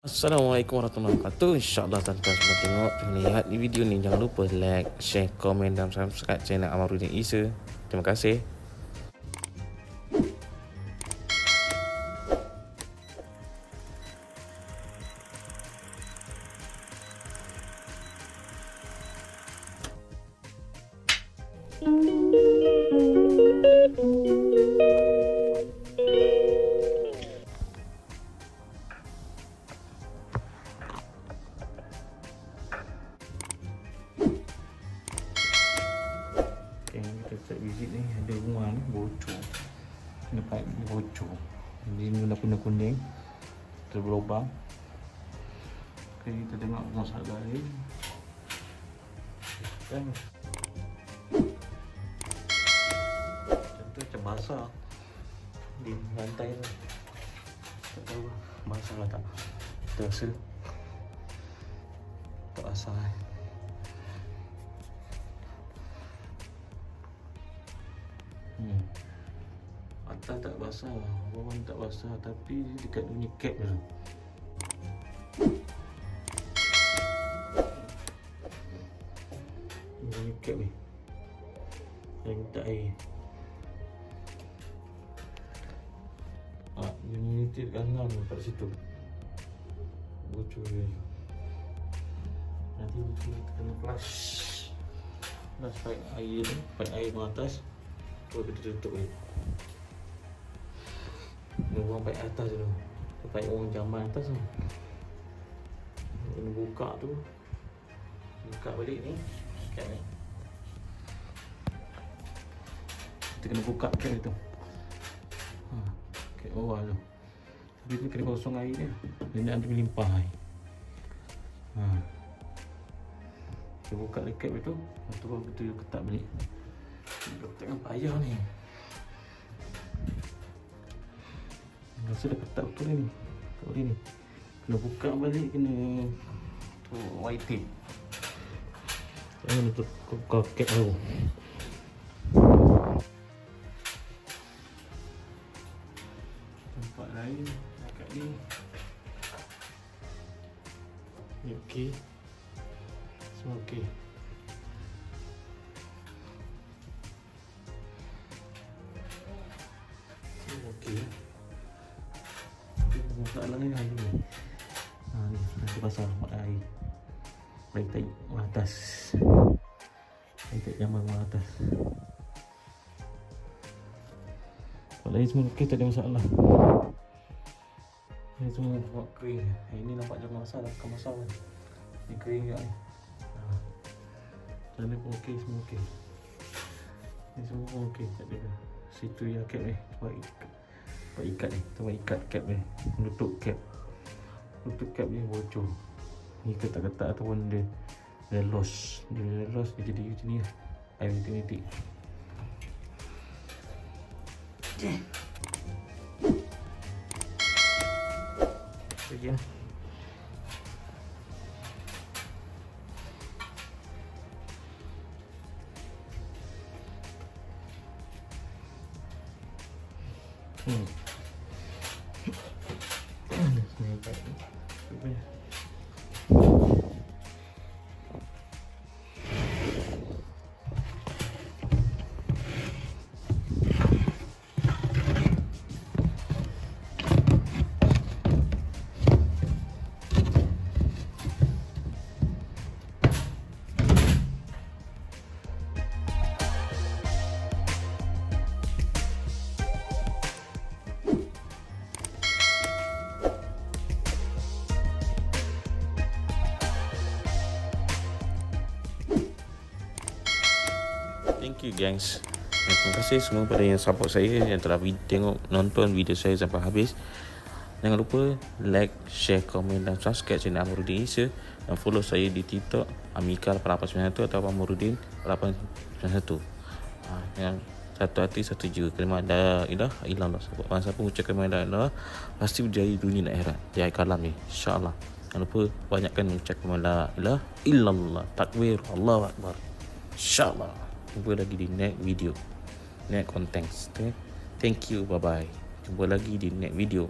Assalamualaikum warahmatullahi wabarakatuh. InsyaAllah tuan-tuan semua tengok, lihat di video ni, jangan lupa like, share, komen dan subscribe channel Amaruddin Isa. Terima kasih. Okay, kita start visit ni. Ada rumah ni bocor. Kena pipe ni bocor. Jadi ni dah kuning-kuning, terberlubang. Okay, kita tengok masalah ni. Contoh macam basah di lantai tu. Tak tahu basah lah tak. Kita rasa tak basah. Atas tak basah, bawah tak basah, tapi dekat bunyi cap tu. Bunyi cap ni yang tak air. Bunyi ni kanan kat situ. Bocor dia. Nanti bocor kita kena flush. Flush pipe air ni, pipe air ke atas. Tu kita tutup ni. Dia buang pipe atas tu. Pipe orang jamban atas tu. Kena buka tu. Buka balik ni. Cap ni. Kita kena buka cap tu. Cap bawah tu. Tapi ni kena kosong air dia. Dia nak melimpah air. Kita buka cap tu. Lepas tu baru kita ketat balik. Tengah payah ni. Rasa dah ketat betul ni. Tak boleh ni. Kena buka balik, kena tu white tape. Jangan tu buka cap tu. Tempat lain dekat ni. Ni okey. Semua okey. Okey. Masalah ni air ni. Ni nanti pasal air. Baik taik atas. Baik taik jamban atas. Kalau lain semua okey, tak ada masalah. Ni semua buat kering. Ini nampak macam masalah, bukan masalah. Ni kering juga ni. Ni pun okey, semua okey. Ni semua pun okey, tak ada. Situ yang cap ni, buat ikat ni, buat ikat cap ni, menutup cap ni bocor. Ni ketak-ketak ataupun dia loss, dia jadi macam ni lah, air nitik-nitik. Okey lah. Thank you guys. Terima kasih semua pada yang support saya, yang telah nonton video saya sampai habis. Jangan lupa like, share, komen dan subscribe channel Amaruddin Isa. Dan follow saya di TikTok Amika8891 atau Amaruddin 891. Yang satu hati satu jiwa. Kalimah la ilaha illallah. Sebab siapa mengucap kalimah la ilaha illallah pasti berjaya dunia dan akhirat di akhir kalam ni, insya-Allah. Jangan lupa banyakkan mengucap kalimah la ilaha illallah. Takbir, Allahu akbar. Insya-Allah. Jumpa lagi di next video, next content. Thank you, bye bye. Jumpa lagi di next video.